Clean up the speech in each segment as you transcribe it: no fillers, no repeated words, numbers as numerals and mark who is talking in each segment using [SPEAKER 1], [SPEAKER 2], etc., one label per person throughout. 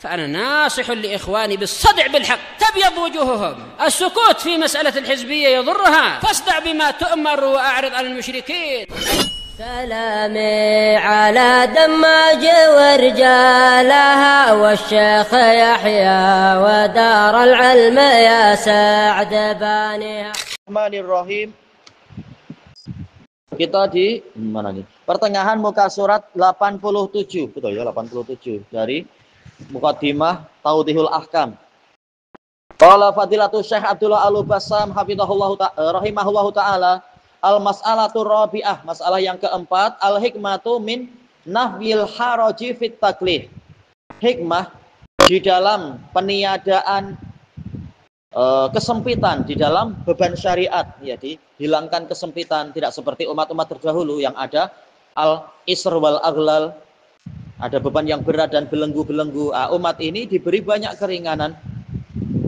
[SPEAKER 1] فأنا ناصح لإخواني بالصدع بالحق تبيض وجوههم. السكوت في مسألة الحزبية يضرها، فاصدع بما تؤمر وأعرض عن المشركين.
[SPEAKER 2] سلامي على دماج ورجالها والشيخ يحيى ودار العلم يا سعد بانيها.
[SPEAKER 3] Bismillahirrahmanirrahim. Kita di mana nih? Pertengahan muka surat 87. Betul ya, 87 dari Muqaddimah Tawdihul Ahkam. Qala Fadilatu Syekh Abdullah Al-Bassam hafizahullahu ta'ala rahimahullahu ta'ala, al-mas'alatu rabi'ah, masalah yang keempat, al-hikmatu min nahwil haraji fit taklif. Hikmah di dalam peniadaan kesempitan di dalam beban syariat, ya, dihilangkan kesempitan, tidak seperti umat-umat terdahulu yang ada al-isr wal aghlal, ada beban yang berat dan belenggu-belenggu. Umat ini diberi banyak keringanan,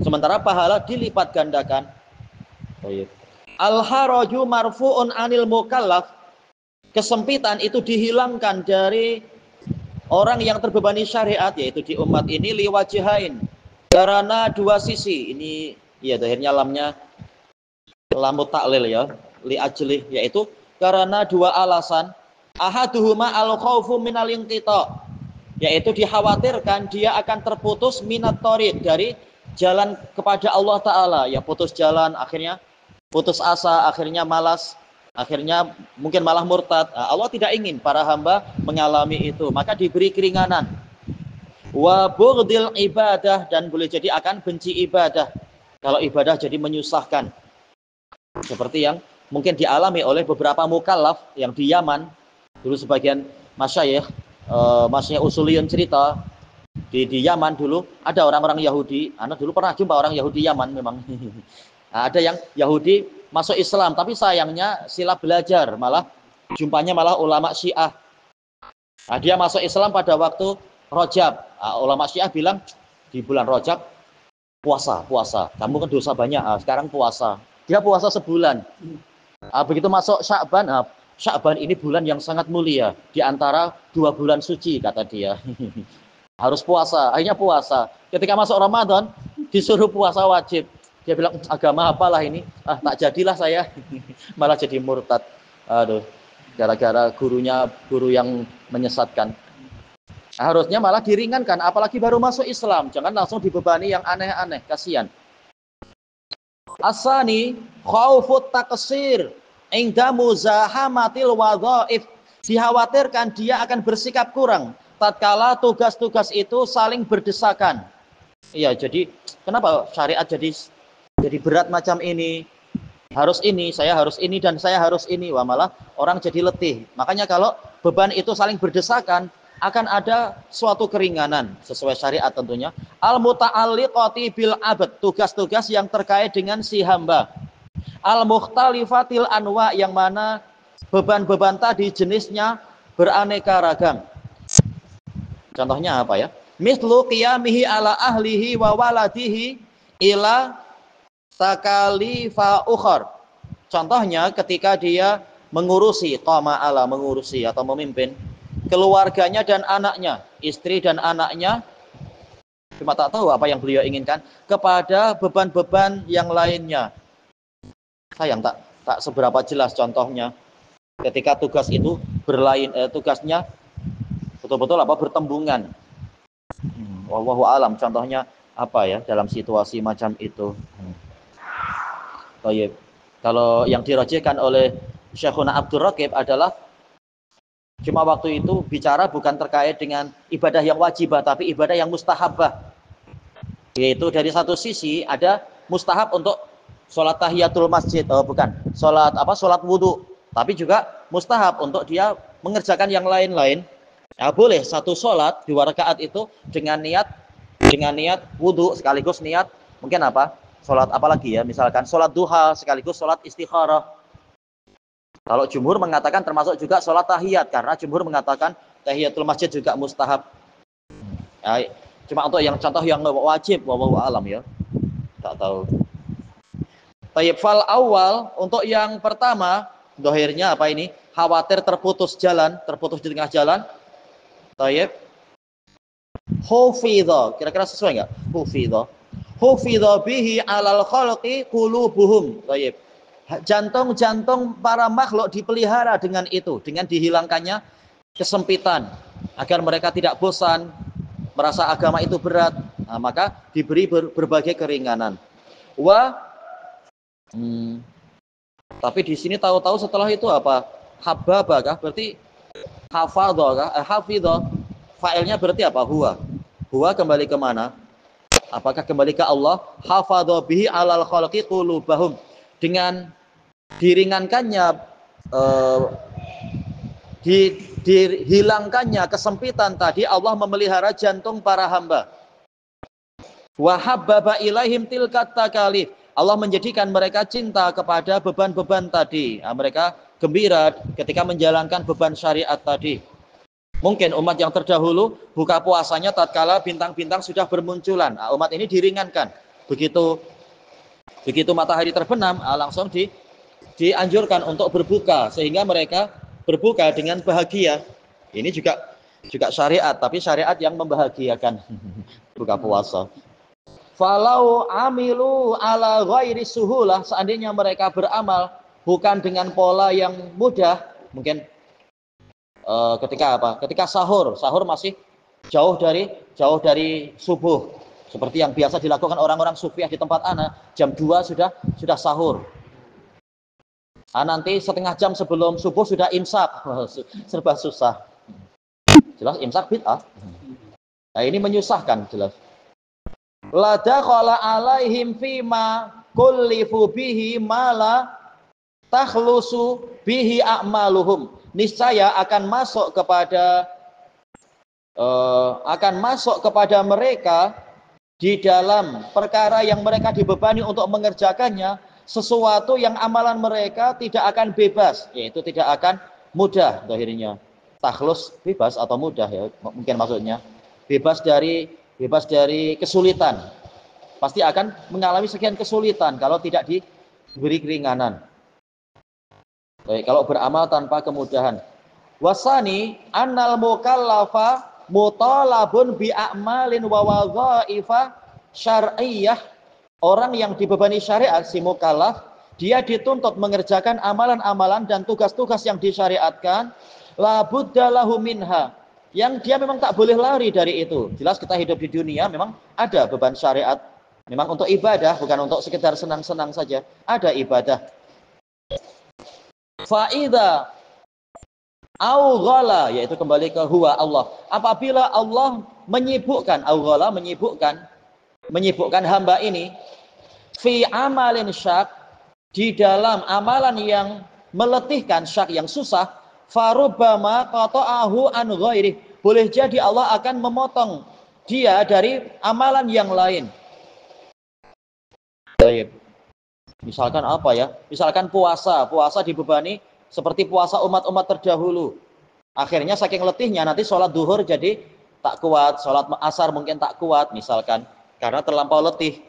[SPEAKER 3] sementara pahala dilipat gandakan. Al-haraju marfu'un anil mukallaf, kesempitan itu dihilangkan dari orang yang terbebani syariat, yaitu di umat ini, liwajihain, karena dua sisi. Ini ya akhirnya lamnya lamu taklil ya, li ajlih, yaitu karena dua alasan. Ahaduhuma al-khaufu minal inqita, yaitu dikhawatirkan dia akan terputus minat thoriq, dari jalan kepada Allah Ta'ala, ya, putus jalan, akhirnya putus asa, akhirnya malas, akhirnya mungkin malah murtad. Allah tidak ingin para hamba mengalami itu, maka diberi keringanan. Wa bughdil ibadah, dan boleh jadi akan benci ibadah kalau ibadah jadi menyusahkan, seperti yang mungkin dialami oleh beberapa mukallaf yang di Yaman. Dulu sebagian masyayikh usuliyun cerita di Yaman dulu ada orang-orang Yahudi. Anak dulu pernah jumpa orang Yahudi Yaman memang. Ada yang Yahudi masuk Islam, tapi sayangnya sila belajar, malah jumpanya malah ulama Syiah. Dia masuk Islam pada waktu Rajab. Ulama Syiah bilang di bulan Rajab puasa. Kamu kan dosa banyak, sekarang puasa. Dia puasa sebulan. Begitu masuk Sya'ban, Sya'ban ini bulan yang sangat mulia di antara 2 bulan suci, kata dia. Harus puasa, akhirnya puasa. Ketika masuk Ramadan disuruh puasa wajib. Dia bilang, agama apalah ini? Tak jadilah saya. Malah jadi murtad. Aduh, gara-gara guru yang menyesatkan. Harusnya malah diringankan, apalagi baru masuk Islam. Jangan langsung dibebani yang aneh-aneh, kasihan. Asani khaufut taqsir inda muzahamatil wadhaif, dikhawatirkan dia akan bersikap kurang tatkala tugas-tugas itu saling berdesakan. Iya, jadi kenapa syariat jadi berat macam ini? Harus ini, saya harus ini, dan saya harus ini. Wah, malah orang jadi letih. Makanya kalau beban itu saling berdesakan, akan ada suatu keringanan sesuai syariat tentunya. Al-muta'alliqati bil abd, tugas-tugas yang terkait dengan si hamba. Al-mukhtalifatil anwa, yang mana beban-beban tadi jenisnya beraneka ragam. Contohnya apa ya? Mithlu qiyamihi ala ahlihi wa waladihi ila takalifa ukhar. Contohnya ketika dia mengurusi, qama ala, mengurusi atau memimpin keluarganya dan anaknya, istri dan anaknya, cuma tak tahu apa yang beliau inginkan, kepada beban-beban yang lainnya. Sayang tak seberapa jelas contohnya. Ketika tugas itu tugasnya betul-betul bertembungan. Wallahu alam, contohnya apa ya dalam situasi macam itu. Baik. Kalau yang dirajihkan oleh Syekhuna Abdul Raqib adalah cuma waktu itu bicara bukan terkait dengan ibadah yang wajibah, tapi ibadah yang mustahabah. Yaitu dari satu sisi ada mustahab untuk sholat tahiyatul masjid, sholat wudhu, tapi juga mustahab untuk dia mengerjakan yang lain-lain. Ya, boleh satu sholat 2 rakaat itu dengan niat wudhu sekaligus niat mungkin sholat apalagi ya, misalkan sholat duha sekaligus sholat istikharah. Kalau jumhur mengatakan termasuk juga sholat tahiyat, karena jumhur mengatakan tahiyatul masjid juga mustahab. Ya, cuma untuk yang contoh yang wajib, wallahu alam ya, tak tahu. Tayyib, fal awal, untuk yang pertama, dohirnya apa ini? Khawatir terputus di tengah jalan. Tayyib, Hufidha, kira-kira sesuai enggak? Hufidha. Hufidha bihi alal khalqi qulubuhum. Baik. Jantung-jantung para makhluk dipelihara dengan itu, dengan dihilangkannya kesempitan agar mereka tidak bosan merasa agama itu berat. Nah, maka diberi berbagai keringanan. Tapi di sini tahu-tahu setelah itu apa? Hababakah? Berarti hafadhakah? Hafidha. Failnya berarti apa? Huwa. Huwa kembali ke mana? Apakah kembali ke Allah? Hafadha bihi alal khalqi qulubahum. Dengan diringankannya dihilangkannya kesempitan tadi, Allah memelihara jantung para hamba. Wa habbaba ilaihim tilkat takalif. Allah menjadikan mereka cinta kepada beban-beban tadi. Nah, mereka gembira ketika menjalankan beban syariat tadi. Mungkin umat yang terdahulu buka puasanya tatkala bintang-bintang sudah bermunculan. Nah, umat ini diringankan. Begitu matahari terbenam, langsung dianjurkan untuk berbuka sehingga mereka berbuka dengan bahagia. Ini juga syariat, tapi syariat yang membahagiakan. Buka puasa. Falau amilu ala ghairi suhulah, seandainya mereka beramal bukan dengan pola yang mudah, mungkin ketika apa? Ketika sahur masih jauh dari subuh. Seperti yang biasa dilakukan orang-orang sufiah di tempat ana, jam 2 sudah sahur. Nanti setengah jam sebelum subuh sudah imsak. Serba susah. Jelas imsak bid'ah. Nah, ini menyusahkan jelas. La dakhala alaihim fima kullifu bihi mala takhlusu bihi a'maluhum. Niscaya akan masuk kepada mereka di dalam perkara yang mereka dibebani untuk mengerjakannya, sesuatu yang amalan mereka tidak akan bebas, yaitu tidak akan mudah. Akhirnya takhlus bebas atau mudah ya, mungkin maksudnya bebas dari kesulitan. Pasti akan mengalami sekian kesulitan kalau tidak diberi keringanan. Baik, kalau beramal tanpa kemudahan. Wasani annal mukallafa mutalabun bi a'malin wa wadhaifa syar'iyyah. Orang yang dibebani syariat, si mukallaf, dia dituntut mengerjakan amalan-amalan dan tugas-tugas yang disyariatkan, la budda lahu minha, yang dia memang tak boleh lari dari itu. Jelas kita hidup di dunia memang ada beban syariat, memang untuk ibadah, bukan untuk sekedar senang-senang saja, ada ibadah. Fa'idha awghala, yaitu kembali ke huwa Allah. Apabila Allah menyibukkan, awghala menyibukkan hamba ini fi amalin syak, di dalam amalan yang meletihkan, syak yang susah, farubbama qata'ahu an ghairi, boleh jadi Allah akan memotong dia dari amalan yang lain. Baik. Misalkan apa ya? Misalkan puasa dibebani seperti puasa umat-umat terdahulu. Akhirnya saking letihnya nanti sholat duhur jadi tak kuat, sholat asar mungkin tak kuat misalkan, karena terlampau letih,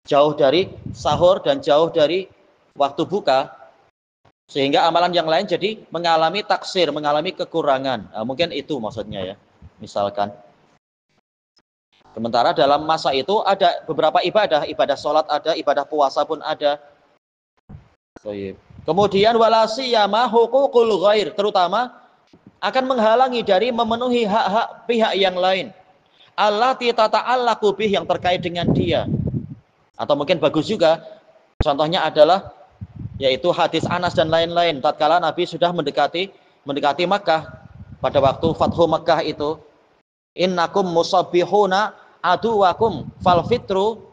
[SPEAKER 3] jauh dari sahur dan jauh dari waktu buka, sehingga amalan yang lain jadi mengalami taksir, mengalami kekurangan. Nah, mungkin itu maksudnya ya, misalkan. Sementara dalam masa itu ada beberapa ibadah sholat ada, ibadah puasa pun ada. Kemudian walasiyama huququl ghair, terutama akan menghalangi dari memenuhi hak-hak pihak yang lain. Allati tata'allaqu bih, yang terkait dengan dia. Atau mungkin bagus juga, contohnya adalah yaitu hadis Anas dan lain-lain. Tatkala Nabi sudah mendekati Makkah, pada waktu Fathu Makkah itu, innakum musabbihuna aduwakum falfitru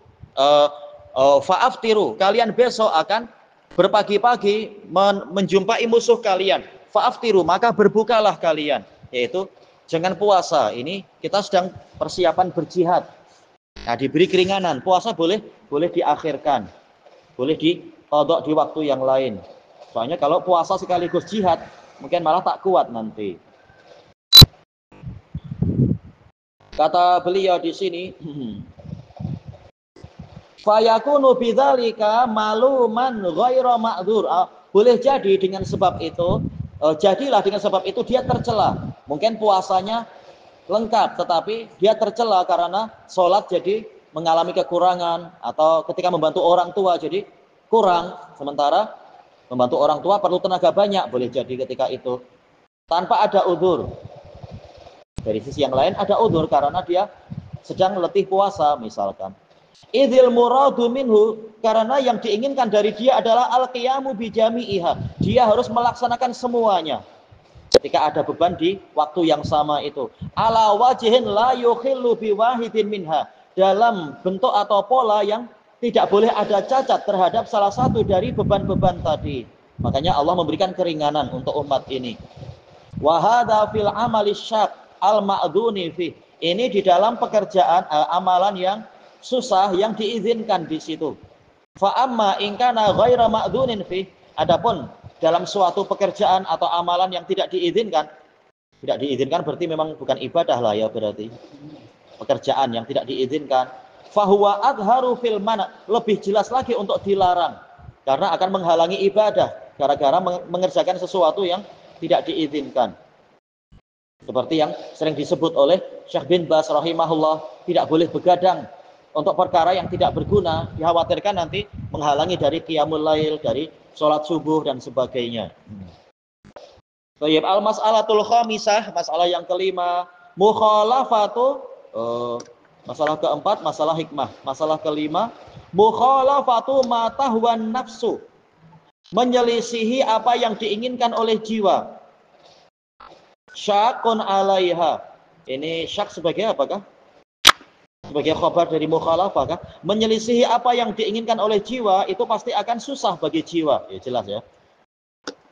[SPEAKER 3] fa'aftiru, kalian besok akan berpagi-pagi menjumpai musuh kalian, fa'aftiru, maka berbukalah kalian, yaitu jangan puasa. Ini kita sedang persiapan berjihad. Nah, diberi keringanan, puasa boleh diakhirkan, boleh diqadha di waktu yang lain. Soalnya kalau puasa sekaligus jihad mungkin malah tak kuat nanti. Kata beliau di sini, fayakunu bidzalika maluman ghaira ma'dzur. Boleh jadi dengan sebab itu, jadilah dengan sebab itu dia tercela. Mungkin puasanya lengkap, tetapi dia tercela karena sholat jadi mengalami kekurangan, atau ketika membantu orang tua jadi kurang, sementara membantu orang tua perlu tenaga banyak, boleh jadi ketika itu tanpa ada udzur. Dari sisi yang lain ada udzur karena dia sedang letih puasa misalkan. Idzil muradu minhu, karena yang diinginkan dari dia adalah al-qiyamu bijami'iha, dia harus melaksanakan semuanya ketika ada beban di waktu yang sama itu. Ala wajhin la yukhillu biwahidin minha, dalam bentuk atau pola yang tidak boleh ada cacat terhadap salah satu dari beban-beban tadi. Makanya Allah memberikan keringanan untuk umat ini. Wa hadza fil amali syaq al-ma'dzuni fi, ini di dalam pekerjaan amalan yang susah yang diizinkan di situ. Fa amma in kana ghaira ma'dzunin fi, adapun dalam suatu pekerjaan atau amalan yang tidak diizinkan berarti memang bukan ibadah lah ya, berarti pekerjaan yang tidak diizinkan. Fahuwa adharu fil mana, lebih jelas lagi untuk dilarang karena akan menghalangi ibadah gara-gara mengerjakan sesuatu yang tidak diizinkan. Seperti yang sering disebut oleh Syekh bin Baz rahimahullah, tidak boleh begadang untuk perkara yang tidak berguna, dikhawatirkan nanti menghalangi dari qiyamul lail, dari sholat subuh dan sebagainya. Baik, al-mas'alatul khamisah, masalah yang kelima, mukhalafatu, masalah keempat, masalah hikmah. Masalah kelima, mukhalafatu ma tahwan nafsu, menyelisihi apa yang diinginkan oleh jiwa. Syakun alaiha, ini syak sebagai apakah? Sebagai khabar dari mukhalafah kan? Menyelisihi apa yang diinginkan oleh jiwa itu pasti akan susah bagi jiwa. Ya jelas ya.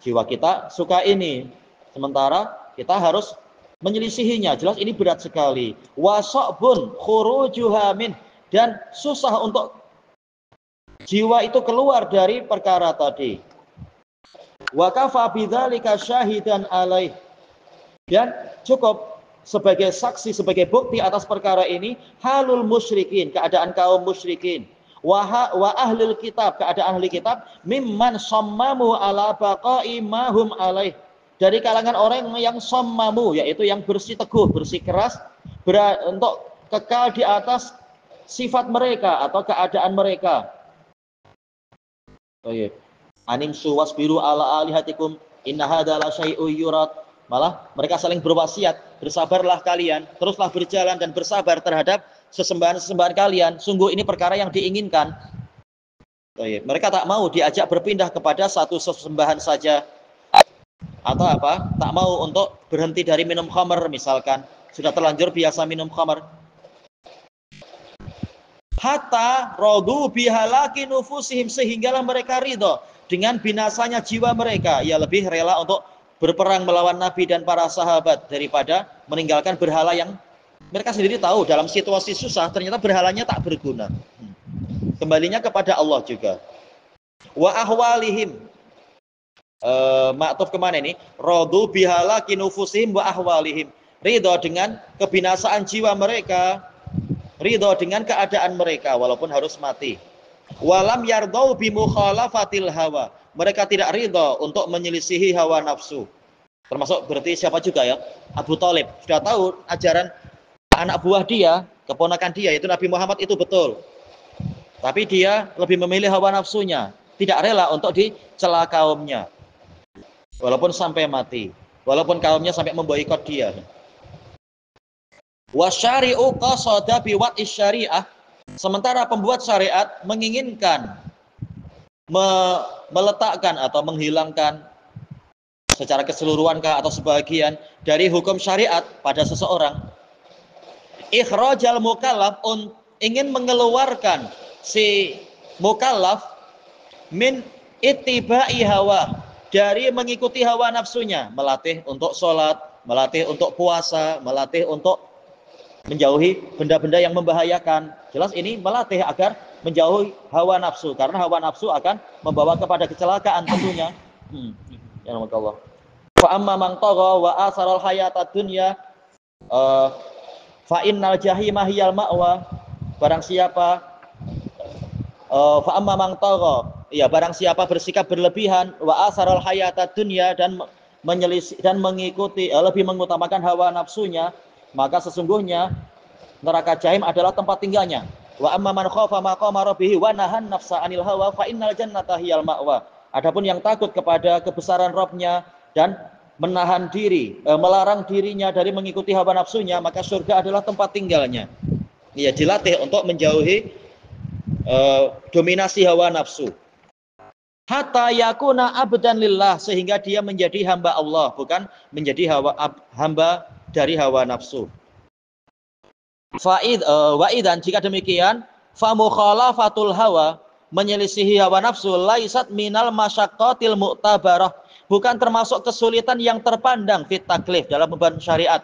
[SPEAKER 3] Jiwa kita suka ini, sementara kita harus menyelisihinya. Jelas ini berat sekali. Wa sa'bun khurujuha min, dan susah untuk jiwa itu keluar dari perkara tadi. Wa kafa bidzalika syahidan alaih, dan cukup sebagai saksi, sebagai bukti atas perkara ini halul musyrikin, keadaan kaum musyrikin, wa ahlul kitab, keadaan ahli kitab, mimman sammamu ala baqa'i mahum alaih, dari kalangan orang yang sammamu, yaitu yang bersiteguh, bersikeras untuk kekal di atas sifat mereka atau keadaan mereka. Baik. Animsu wasbiru ala alihatikum inna hadza la syai'un yurad. Malah mereka saling berwasiat, bersabarlah kalian, teruslah berjalan dan bersabar terhadap sesembahan-sesembahan kalian. Sungguh ini perkara yang diinginkan. Mereka tak mau diajak berpindah kepada satu sesembahan saja. Atau apa? Tak mau untuk berhenti dari minum khamr misalkan. Sudah terlanjur biasa minum khamr. Hatta radu bihalaki nufusihim, sehinggalah mereka ridho dengan binasanya jiwa mereka. Ya, lebih rela untuk berperang melawan Nabi dan para sahabat daripada meninggalkan berhala yang mereka sendiri tahu dalam situasi susah ternyata berhalanya tak berguna. Kembalinya kepada Allah juga. Wa ahwalihim, maktuf kemana ini? Radu bihalaki nufusihim wa ahwalihim, ridho dengan kebinasaan jiwa mereka, ridho dengan keadaan mereka walaupun harus mati. Walam yardau bimukhalafatil hawa, mereka tidak ridho untuk menyelisihi hawa nafsu. Termasuk berarti siapa juga ya? Abu Thalib sudah tahu ajaran anak buah dia, keponakan dia yaitu Nabi Muhammad itu betul, tapi dia lebih memilih hawa nafsunya, tidak rela untuk dicela kaumnya walaupun sampai mati, walaupun kaumnya sampai memboikot dia. Wasyari'u qasada biwad'i syari'ah, sementara pembuat syariat menginginkan meletakkan atau menghilangkan secara keseluruhan atau sebagian dari hukum syariat pada seseorang. Ikhrajal mukallaf, ingin mengeluarkan si mukallaf min ittiba'i hawa, dari mengikuti hawa nafsunya, melatih untuk sholat, melatih untuk puasa, melatih untuk menjauhi benda-benda yang membahayakan. Jelas ini melatih agar menjauhi hawa nafsu, karena hawa nafsu akan membawa kepada kecelakaan tentunya. Ya Allah. Fa amma man tagha wa asaral hayatad dunya fa innal jahima hiyal ma'wa. Barang siapa fa amma man tagha, ya barang siapa bersikap berlebihan, wa asaral hayatad dunya, dan menyelisih dan mengikuti lebih mengutamakan hawa nafsunya, maka sesungguhnya neraka Jahim adalah tempat tinggalnya. Wa amma man khafa maqama rabbih wa nahan nafsa 'anil hawa fa innal jannata hiyal ma'wa. Adapun yang takut kepada kebesaran Rabb-nya dan menahan diri, melarang dirinya dari mengikuti hawa nafsunya, maka surga adalah tempat tinggalnya. Ia dilatih untuk menjauhi dominasi hawa nafsu. Hatta yakuna abdan lillah, sehingga dia menjadi hamba Allah, bukan menjadi hamba dari hawa nafsu. Wa idzan, jika demikian, fa mukhalafatul hawa, menyelisihi hawa nafsu, laisat minal masyaqqatil mu'tabarah, bukan termasuk kesulitan yang terpandang fit taklif, dalam beban syariat.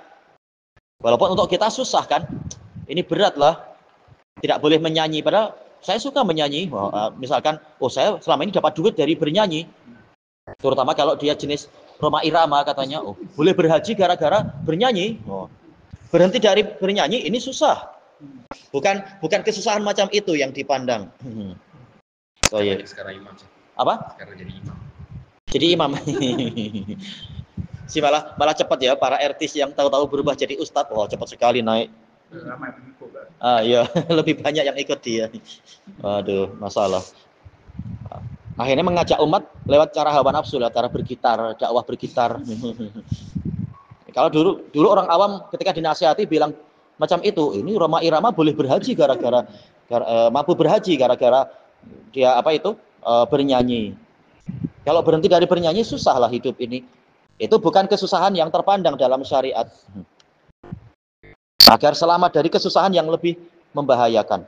[SPEAKER 3] Walaupun untuk kita susah kan, ini berat lah, tidak boleh menyanyi, padahal saya suka menyanyi. Misalkan, saya selama ini dapat duit dari bernyanyi. Terutama kalau dia jenis Roma Irama katanya, boleh berhaji gara-gara bernyanyi. Berhenti dari bernyanyi ini susah. Bukan kesusahan macam itu yang dipandang.
[SPEAKER 4] Sekarang imam.
[SPEAKER 3] Apa?
[SPEAKER 4] Sekarang jadi imam.
[SPEAKER 3] Jadi imam. malah cepat ya para artis yang tahu-tahu berubah jadi ustadz. Cepat sekali naik.
[SPEAKER 4] Ramai pengikut.
[SPEAKER 3] Iya, lebih banyak yang ikut dia. Aduh, masalah. Akhirnya mengajak umat lewat cara hawa nafsu, lewat cara bergitar, dakwah bergitar. Kalau dulu orang awam ketika dinasihati bilang macam itu, ini Roma Irama boleh berhaji gara-gara mampu berhaji gara-gara dia bernyanyi. Kalau berhenti dari bernyanyi susahlah hidup ini. Itu bukan kesusahan yang terpandang dalam syariat. Agar selamat dari kesusahan yang lebih membahayakan.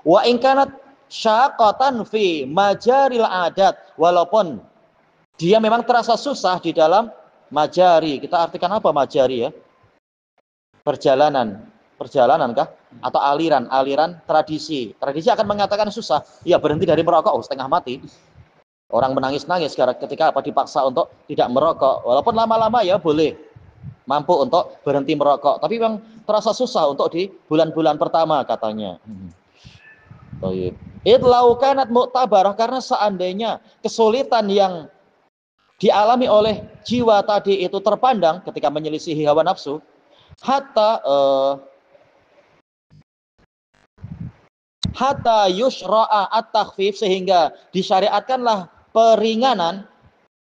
[SPEAKER 3] Wa in kanat syaqqatan fi majaril adat, walaupun dia memang terasa susah di dalam majari. Kita artikan apa majari ya? Perjalanan kah? Atau aliran tradisi. Tradisi akan mengatakan susah. Ya, berhenti dari merokok, setengah mati. Orang menangis-nangis ketika dipaksa untuk tidak merokok. Walaupun lama-lama ya boleh mampu untuk berhenti merokok, tapi memang terasa susah untuk di bulan-bulan pertama katanya. Idlau kanat mu'tabarah, karena seandainya kesulitan yang dialami oleh jiwa tadi itu terpandang ketika menyelisihi hawa nafsu, hatta yushra'a at-takhfif, sehingga disyariatkanlah peringanan,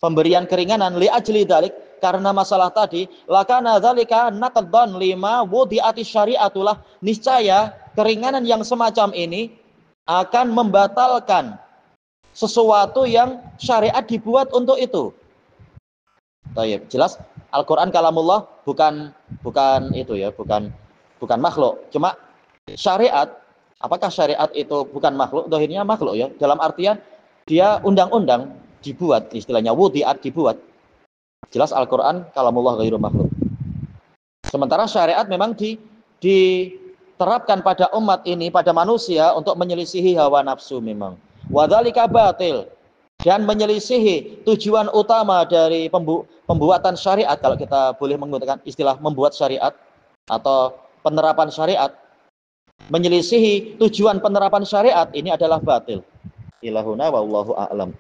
[SPEAKER 3] pemberian keringanan li ajli dalik, karena masalah tadi, lakana dzalika naqdan lima wudi'ati syari'atulah, niscaya keringanan yang semacam ini akan membatalkan sesuatu yang syariat dibuat untuk itu. Baik, jelas Al-Qur'an kalamullah, bukan itu ya, bukan makhluk. Cuma syariat, apakah syariat itu bukan makhluk? Dohirnya makhluk ya, dalam artian dia undang-undang dibuat, istilahnya wudi'at, dibuat. Jelas Al-Quran kalamullah ghairu makhluk. Sementara syariat memang diterapkan pada umat ini, pada manusia, untuk menyelisihi hawa nafsu memang. Wadzalika batil, dan menyelisihi tujuan utama dari pembuatan syariat, kalau kita boleh menggunakan istilah membuat syariat atau penerapan syariat. Menyelisihi tujuan penerapan syariat ini adalah batil. Ilahuna wallahu a'lam.